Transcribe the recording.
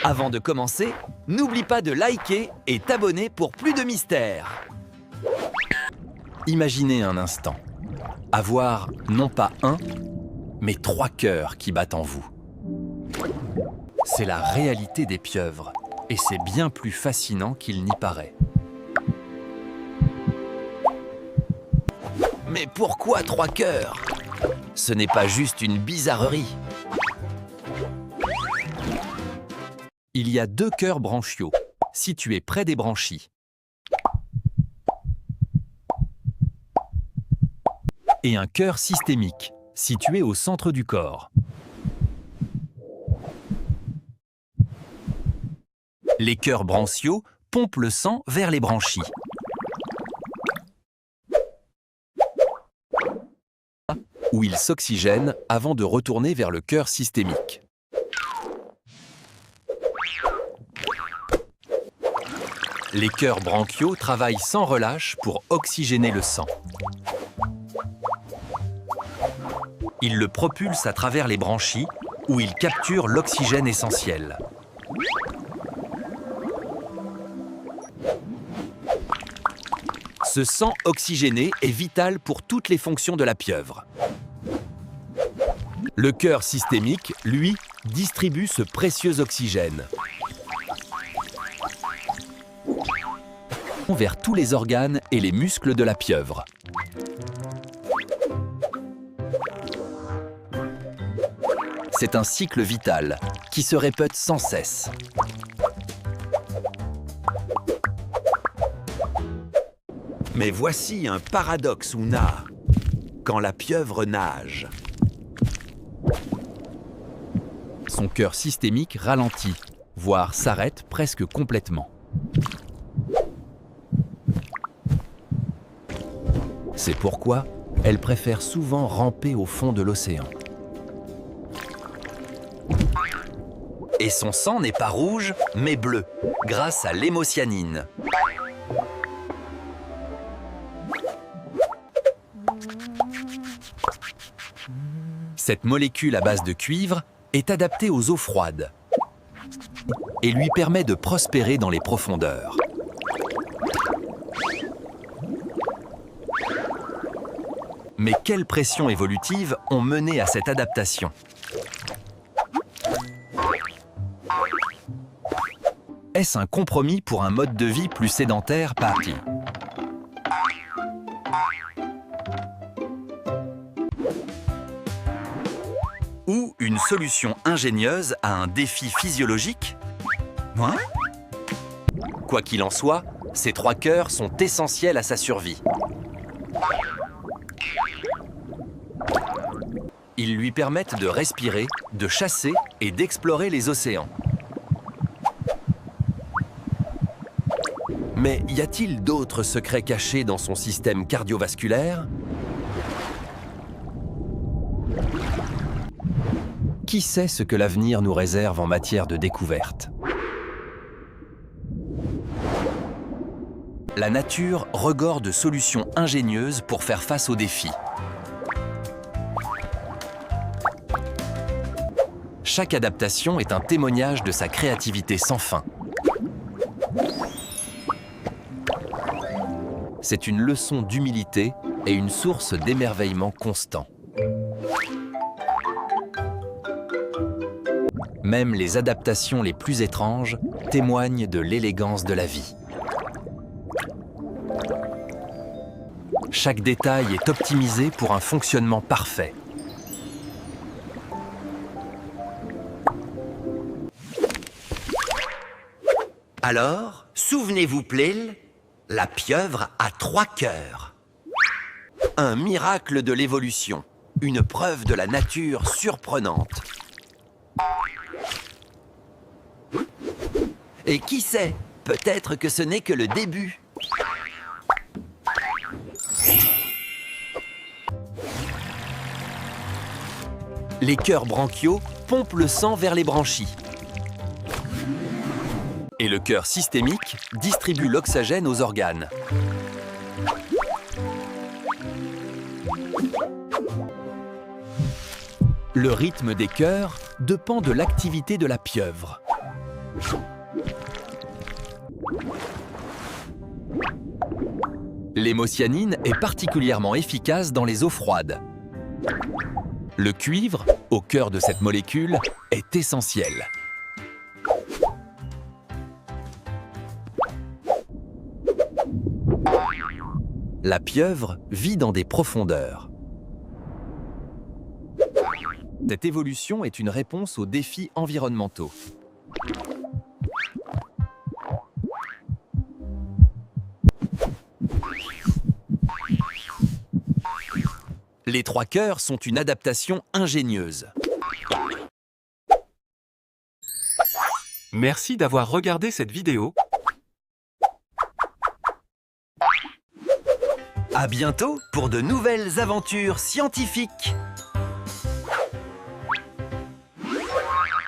Avant de commencer, n'oublie pas de liker et t'abonner pour plus de mystères. Imaginez un instant, avoir non pas un, mais 3 cœurs qui battent en vous. C'est la réalité des pieuvres, et c'est bien plus fascinant qu'il n'y paraît. Mais pourquoi 3 cœurs? Ce n'est pas juste une bizarrerie. Il y a 2 cœurs branchiaux, situés près des branchies. Et un cœur systémique, situé au centre du corps. Les cœurs branchiaux pompent le sang vers les branchies. Où ils s'oxygènent avant de retourner vers le cœur systémique. Les cœurs branchiaux travaillent sans relâche pour oxygéner le sang. Ils le propulsent à travers les branchies, où ils capturent l'oxygène essentiel. Ce sang oxygéné est vital pour toutes les fonctions de la pieuvre. Le cœur systémique, lui, distribue ce précieux oxygène vers tous les organes et les muscles de la pieuvre. C'est un cycle vital qui se répète sans cesse. Mais voici un paradoxe, Ouna. Quand la pieuvre nage, son cœur systémique ralentit, voire s'arrête presque complètement. C'est pourquoi elle préfère souvent ramper au fond de l'océan. Et son sang n'est pas rouge, mais bleu, grâce à l'hémocyanine. Cette molécule à base de cuivre est adaptée aux eaux froides et lui permet de prospérer dans les profondeurs. Mais quelles pressions évolutives ont mené à cette adaptation? Est-ce un compromis pour un mode de vie plus sédentaire, Patty? Ou une solution ingénieuse à un défi physiologique? Hein? Quoi qu'il en soit, ces 3 cœurs sont essentiels à sa survie. Ils lui permettent de respirer, de chasser et d'explorer les océans. Mais y a-t-il d'autres secrets cachés dans son système cardiovasculaire? Qui sait ce que l'avenir nous réserve en matière de découverte? La nature regorge de solutions ingénieuses pour faire face aux défis. Chaque adaptation est un témoignage de sa créativité sans fin. C'est une leçon d'humilité et une source d'émerveillement constant. Même les adaptations les plus étranges témoignent de l'élégance de la vie. Chaque détail est optimisé pour un fonctionnement parfait. Alors, souvenez-vous, Plil, la pieuvre a 3 cœurs. Un miracle de l'évolution, une preuve de la nature surprenante. Et qui sait, peut-être que ce n'est que le début. Les cœurs branchiaux pompent le sang vers les branchies. Et le cœur systémique distribue l'oxygène aux organes. Le rythme des cœurs dépend de l'activité de la pieuvre. L'hémocyanine est particulièrement efficace dans les eaux froides. Le cuivre, au cœur de cette molécule, est essentiel. La pieuvre vit dans des profondeurs. Cette évolution est une réponse aux défis environnementaux. Les trois cœurs sont une adaptation ingénieuse. Merci d'avoir regardé cette vidéo. À bientôt pour de nouvelles aventures scientifiques.